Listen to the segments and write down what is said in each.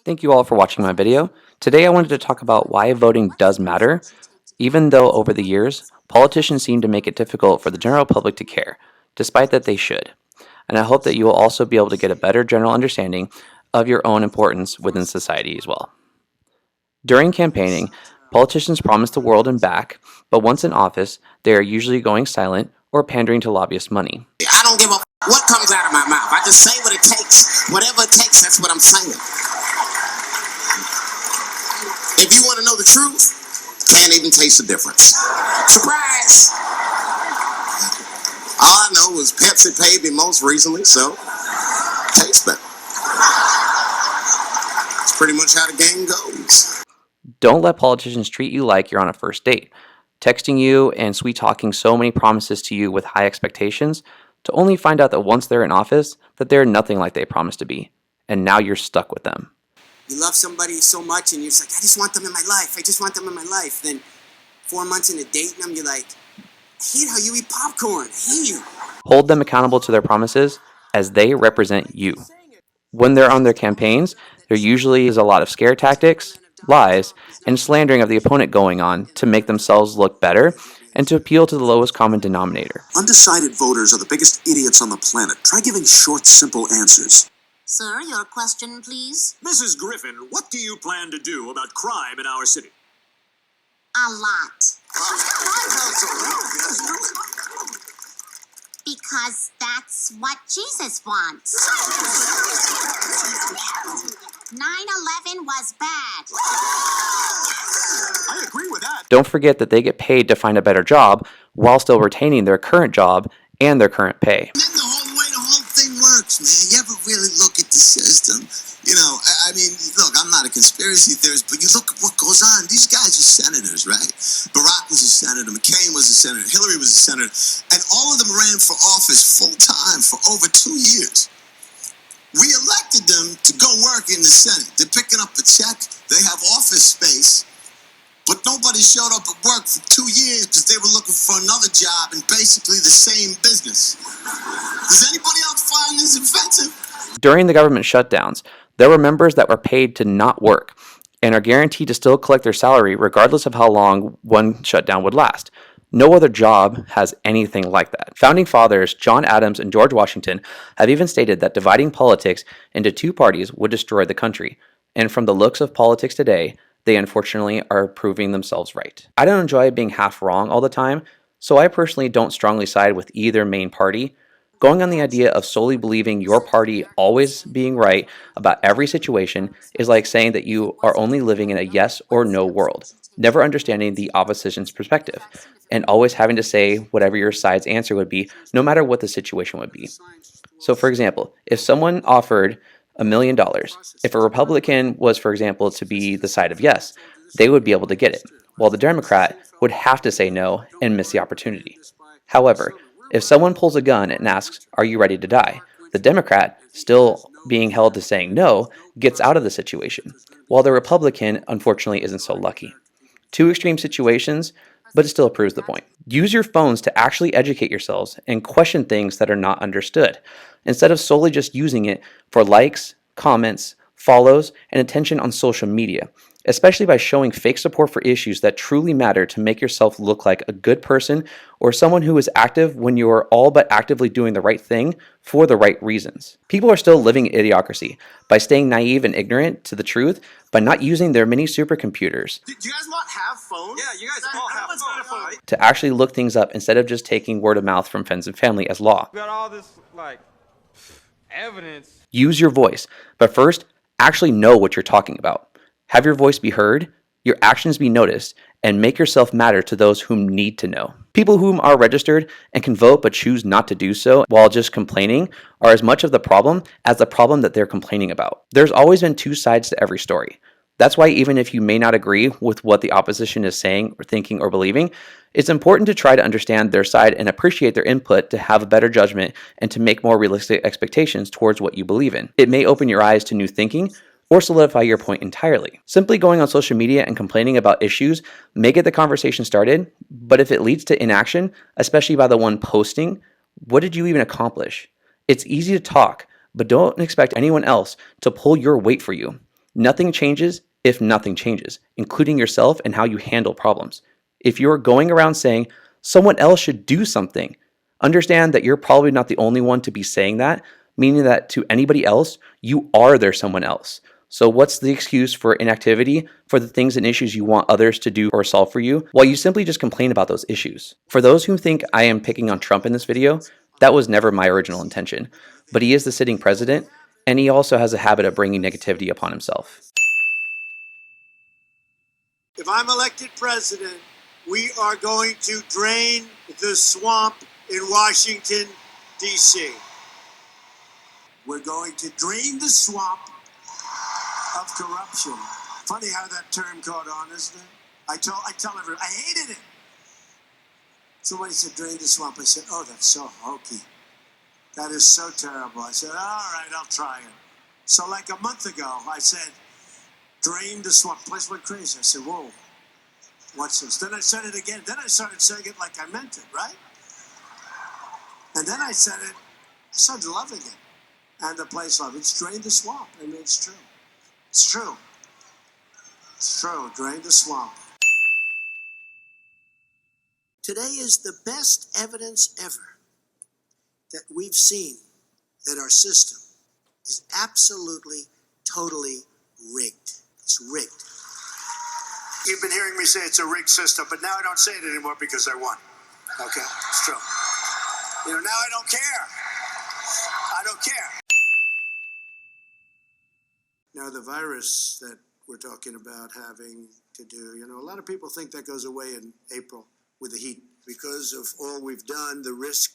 Thank you all for watching my video. Today I wanted to talk about why voting does matter, even though over the years, politicians seem to make it difficult for the general public to care, despite that they should. And I hope that you will also be able to get a better general understanding of your own importance within society as well. During campaigning, politicians promise the world and back, but once in office, they are usually going silent or pandering to lobbyist money. I don't give a what comes out of my mouth. I just say what it takes. Whatever it takes, that's what I'm saying. If you want to know the truth, can't even taste the difference. Surprise! All I know is Pepsi paid me most recently, so taste better. It's pretty much how the game goes. Don't let politicians treat you like you're on a first date, texting you and sweet talking so many promises to you with high expectations, to only find out that once they're in office, that they're nothing like they promised to be, and now you're stuck with them. You love somebody so much, and you're just like, I just want them in my life. I just want them in my life. Then 4 months into dating them, you're like, I hate how you eat popcorn. I hate you. Hold them accountable to their promises as they represent you. When they're on their campaigns, there usually is a lot of scare tactics, lies, and slandering of the opponent going on to make themselves look better and to appeal to the lowest common denominator. Undecided voters are the biggest idiots on the planet. Try giving short, simple answers. Sir, your question, please. Mrs. Griffin, what do you plan to do about crime in our city? A lot. Because that's what Jesus wants. 9/11 was bad. I agree with that. Don't forget that they get paid to find a better job while still retaining their current job and their current pay. And then the whole way the whole thing works, man. You ever really look at the system? You know, I mean, look, I'm not a conspiracy theorist, but you look at what goes on. These guys are senators, right? Barack was a senator, McCain was a senator, Hillary was a senator, and all of them ran for office full time for over 2 years. We elected them to go work in the Senate. They're picking up a check, they have office space, but nobody showed up at work for 2 years because they were looking for another job in basically the same business. Does anybody else find this offensive? During the government shutdowns, there were members that were paid to not work and are guaranteed to still collect their salary regardless of how long one shutdown would last. No other job has anything like that. Founding fathers John Adams and George Washington have even stated that dividing politics into two parties would destroy the country. And from the looks of politics today, they unfortunately are proving themselves right. I don't enjoy being half wrong all the time, so I personally don't strongly side with either main party. Going on the idea of solely believing your party always being right about every situation is like saying that you are only living in a yes or no world, never understanding the opposition's perspective, and always having to say whatever your side's answer would be, no matter what the situation would be. So for example, if someone offered $1 million, if a Republican was, for example, to be the side of yes, they would be able to get it, while the Democrat would have to say no and miss the opportunity. However, if someone pulls a gun and asks, "Are you ready to die?" the Democrat, still being held to saying no, gets out of the situation, while the Republican, unfortunately, isn't so lucky. Two extreme situations, but it still proves the point. Use your phones to actually educate yourselves and question things that are not understood, instead of solely just using it for likes, comments, follows, and attention on social media, especially by showing fake support for issues that truly matter to make yourself look like a good person or someone who is active when you are all but actively doing the right thing for the right reasons. People are still living in idiocracy by staying naive and ignorant to the truth by not using their mini supercomputers Do you guys not have phones? Yeah, you guys all have phones. to actually look things up instead of just taking word of mouth from friends and family as law. Got all this evidence. Use your voice, but first, actually know what you're talking about. Have your voice be heard, your actions be noticed, and make yourself matter to those whom need to know. People whom are registered and can vote but choose not to do so while just complaining are as much of the problem as the problem that they're complaining about. There's always been two sides to every story. That's why even if you may not agree with what the opposition is saying or thinking or believing, it's important to try to understand their side and appreciate their input to have a better judgment and to make more realistic expectations towards what you believe in. It may open your eyes to new thinking or solidify your point entirely. Simply going on social media and complaining about issues may get the conversation started, but if it leads to inaction, especially by the one posting, what did you even accomplish? It's easy to talk, but don't expect anyone else to pull your weight for you. Nothing changes if nothing changes, including yourself and how you handle problems. If you're going around saying someone else should do something, understand that you're probably not the only one to be saying that, meaning that to anybody else, you are their someone else. So what's the excuse for inactivity for the things and issues you want others to do or solve for you, while you simply just complain about those issues? For those who think I am picking on Trump in this video, that was never my original intention. But he is the sitting president, and he also has a habit of bringing negativity upon himself. If I'm elected president, we are going to drain the swamp in Washington, D.C. We're going to drain the swamp of corruption. Funny how that term caught on, isn't it? I tell everyone, I hated it. Somebody said, drain the swamp. I said, oh, that's so hokey. That is so terrible. I said, all right, I'll try it. So like a month ago, I said, drain the swamp. The place went crazy. I said, whoa, what's this? Then I said it again. Then I started saying it like I meant it, right? And then I said it, I started loving it. And the place loved it. It's drain the swamp. I mean, it's true. It's true. It's true. Drain the swamp. Today is the best evidence ever that we've seen that our system is absolutely, totally rigged. It's rigged. You've been hearing me say it's a rigged system, but now I don't say it anymore because I won. Okay? It's true. Now I don't care. I don't care. Now, the virus that we're talking about having to do, a lot of people think that goes away in April with the heat. Because of all we've done, the risk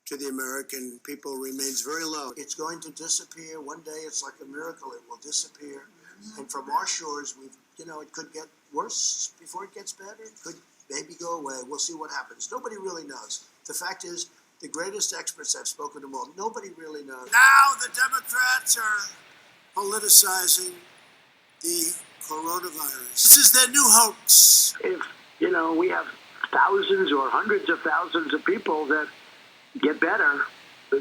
to the American people remains very low. It's going to disappear. One day, it's like a miracle. It will disappear. And from our shores, it could get worse before it gets better. It could maybe go away. We'll see what happens. Nobody really knows. The fact is, the greatest experts I've spoken to them all, nobody really knows. Now the Democrats are politicizing the coronavirus. This is their new hoax. If, we have thousands or hundreds of thousands of people that get better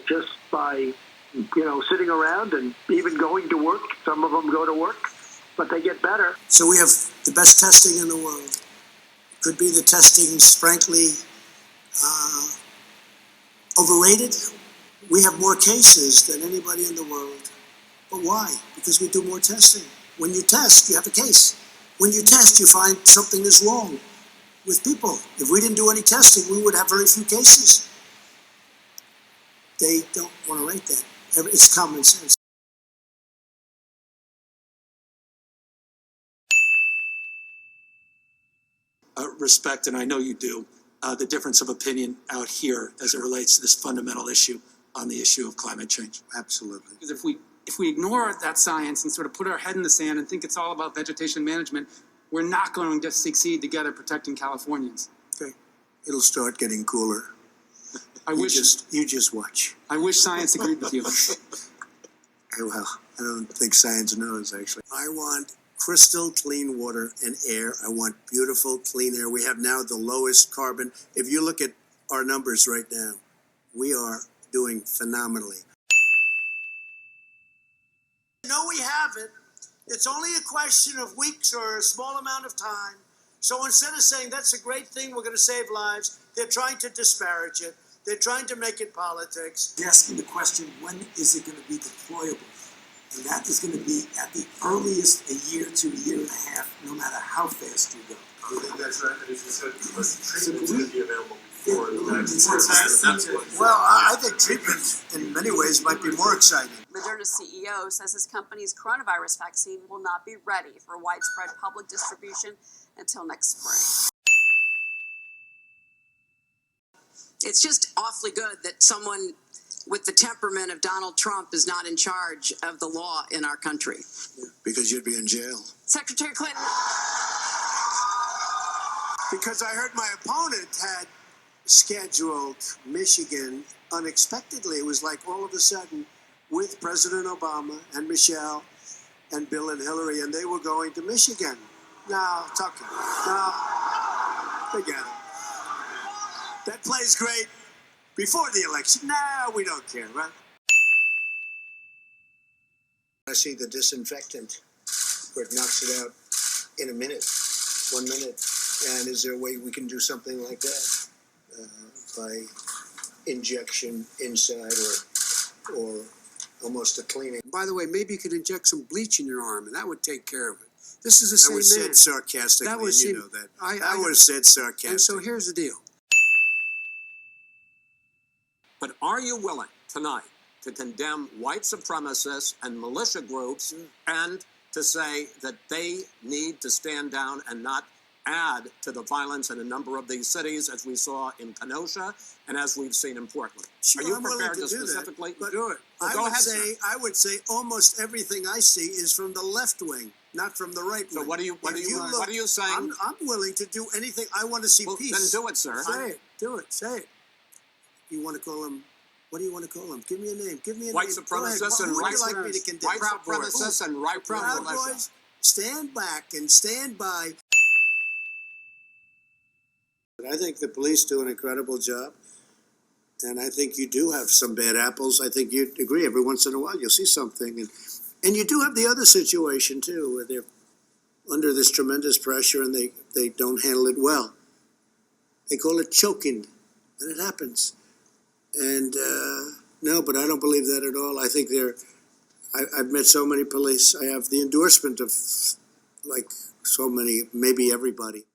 just by, sitting around and even going to work. Some of them go to work, but they get better. So we have the best testing in the world. Could be the testing's, frankly, overrated. We have more cases than anybody in the world. But why? Because we do more testing. When you test, you have a case. When you test, you find something is wrong with people. If we didn't do any testing, we would have very few cases. They don't want to write that. It's common sense. Respect, and I know you do, the difference of opinion out here as it relates to this fundamental issue on the issue of climate change. Absolutely. Because if we ignore that science and sort of put our head in the sand and think it's all about vegetation management, we're not going to succeed together protecting Californians. Okay. It'll start getting cooler. You just watch. I wish science agreed with you. Well, I don't think science knows, actually. I want crystal clean water and air. I want beautiful, clean air. We have now the lowest carbon. If you look at our numbers right now, we are doing phenomenally. No, we haven't. It's only a question of weeks or a small amount of time. So instead of saying that's a great thing, we're going to save lives, they're trying to disparage it. They're trying to make it politics. They're asking the question, when is it going to be deployable? And that is going to be at the earliest a year to a year and a half, no matter how fast you go. I think that's right. As you said, treatment's going to be available before the next. Well, I think treatment in many ways might be more exciting. Moderna's CEO says his company's coronavirus vaccine will not be ready for widespread public distribution until next spring. It's just awfully good that someone with the temperament of Donald Trump is not in charge of the law in our country. Yeah, because you'd be in jail. Secretary Clinton. Because I heard my opponent had scheduled Michigan unexpectedly. It was like all of a sudden with President Obama and Michelle and Bill and Hillary, and they were going to Michigan. No, Tucker. No, forget it. That plays great before the election. No, we don't care, right? I see the disinfectant where it knocks it out in a minute, 1 minute. And is there a way we can do something like that by injection inside or almost a cleaning? By the way, maybe you could inject some bleach in your arm, and that would take care of it. This is the same man. That was said sarcastically, That was and you know that. That was said sarcastically. And so here's the deal. But are you willing tonight to condemn white supremacists and militia groups and to say that they need to stand down and not add to the violence in a number of these cities, as we saw in Kenosha and as we've seen in Portland? Sure, are you I'm willing prepared to to do specifically that, but do it? Well, I go would ahead, say sir. I would say almost everything I see is from the left wing, not from the right wing. So what are you saying? I'm willing to do anything. I want to see Well, peace. then do it, sir. Say it. Do it. Say it. You want to call him? What do you want to call him? Give me a name. Give me a White name. supremacists and Who would right you like me to condemn? white supremacists and right Proud militia. Boys, stand back and stand by. I think the police do an incredible job. And I think you do have some bad apples. I think you'd agree. Every once in a while, you'll see something. And you do have the other situation, too, where they're under this tremendous pressure and they don't handle it well. They call it choking, and it happens. And no, but I don't believe that at all. I think I've met so many police. I have the endorsement of, like, so many, maybe everybody.